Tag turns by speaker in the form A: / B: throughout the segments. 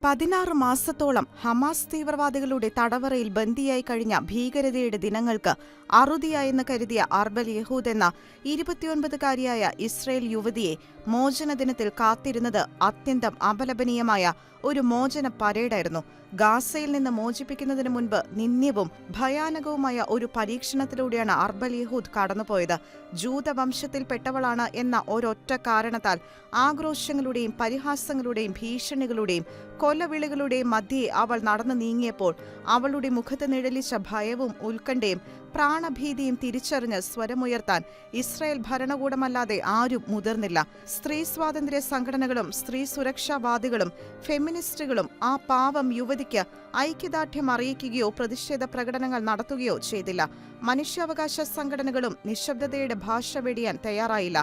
A: 16 മാസത്തോളം ഹമാസ് തീവ്രവാദികളുടെ തടവറയിൽ ബന്ദിയായി കഴിഞ്ഞ ഭീകരതയുടെ ദിനങ്ങൾക്ക് അറുതിയായെന്ന് കരുതിയ അർബൽ യഹൂദ് എന്ന 29-കാരിയായ ഇസ്രയേൽ യുവതിയെ മോചനദിനത്തിൽ കാത്തിരുന്നത് അത്യന്തം അപലപനീയമായ ഒരു മോചന പരേഡായിരുന്നു. ഗാസയിൽ നിന്ന് മോചിപ്പിക്കുന്നതിന് മുൻപ് നിന്ദ്യവും ഭയാനകവുമായ ഒരു പരീക്ഷണത്തിലൂടെയാണ് അർബൽ യഹൂദ് കടന്നുപോയത്. ജൂതവംശത്തിൽപ്പെട്ടവളാണ് എന്ന ഒരൊറ്റ കാരണത്താൽ ആക്രോശങ്ങളുടെയും പരിഹാസങ്ങളുടെയും ഭീഷണികളുടെയും കൊലവിളികളുടെയും മധ്യേ അവൾ നടന്നു നീങ്ങിയപ്പോൾ അവളുടെ മുഖത്ത് നിഴലിച്ച ഭയവും ഉത്കണ്ഠയും പ്രാണഭീതിയും തിരിച്ചറിഞ്ഞ് സ്വരമുയർത്താൻ ഇസ്രായേൽ ഭരണകൂടമല്ലാതെ ആരും മുതിർന്നില്ല. സ്ത്രീ സ്വാതന്ത്ര്യ സംഘടനകളും സ്ത്രീ സുരക്ഷാവാദികളും ഫെമിനിസ്റ്റുകളും ആ പാവം യുവതിക്ക് ഐക്യദാർഢ്യം അറിയിക്കുകയോ പ്രതിഷേധ പ്രകടനങ്ങൾ നടത്തുകയോ ചെയ്തില്ല. മനുഷ്യാവകാശ സംഘടനകളും നിശബ്ദതയുടെ ഭാഷ വെടിയാൻ തയ്യാറായില്ല.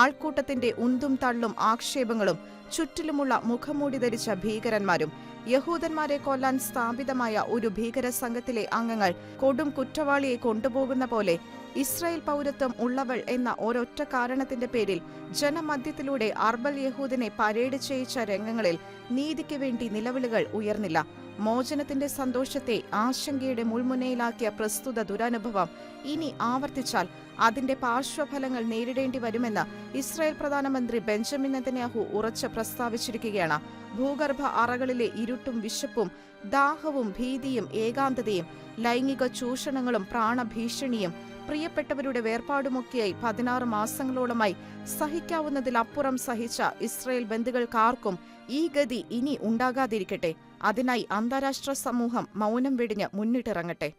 A: ആൾക്കൂട്ടത്തിന്റെ ഉന്തും തള്ളും ആക്ഷേപങ്ങളും ചുറ്റിലുമുള്ള മുഖംമൂടി ധരിച്ച ഭീകരന്മാരും യഹൂദന്മാരെ കൊല്ലാൻ സ്ഥാപിതമായ ഒരു ഭീകര സംഘത്തിലെ അംഗങ്ങൾ കൊടും കുറ്റവാളിയെ കൊണ്ടുപോകുന്ന പോലെ ഇസ്രായേൽ പൗരത്വം ഉള്ളവൾ എന്ന ഒരൊറ്റ കാരണത്തിന്റെ പേരിൽ ജനമധ്യത്തിലൂടെ അർബൽ യഹൂദിനെ പരേഡ് ചെയ്യിച്ച രംഗങ്ങളിൽ നീതിക്ക് വേണ്ടി നിലവിളികൾ ഉയർന്നില്ല. മോചനത്തിന്റെ സന്തോഷത്തെ ആശങ്കയുടെ മുൾമുനയിലാക്കിയ പ്രസ്തുത ദുരനുഭവം ഇനി ആവർത്തിച്ചാൽ അതിന്റെ പാർശ്വഫലങ്ങൾ നേരിടേണ്ടി വരുമെന്ന് ഇസ്രായേൽ പ്രധാനമന്ത്രി ബെഞ്ചമിൻ നെതന്യാഹു ഉറച്ച് പ്രസ്താവിച്ചിരിക്കുകയാണ്. ഭൂഗർഭ അറകളിലെ ഇരുട്ടും വിശപ്പും ദാഹവും ഭീതിയും ഏകാന്തതയും ലൈംഗിക ചൂഷണങ്ങളും പ്രാണഭീഷണിയും പ്രിയപ്പെട്ടവരുടെ വേർപാടുമൊക്കെയായി 16 മാസങ്ങളോളമായി സഹിക്കാവുന്നതിലപ്പുറം സഹിച്ച ഇസ്രായേൽ ബന്ധുക്കൾക്കാർക്കും ഈ ഗതി ഇനി ഉണ്ടാകാതിരിക്കട്ടെ. അതിനായി അന്താരാഷ്ട്ര സമൂഹം മൗനം വെടിഞ്ഞ് മുന്നിട്ടിറങ്ങട്ടെ.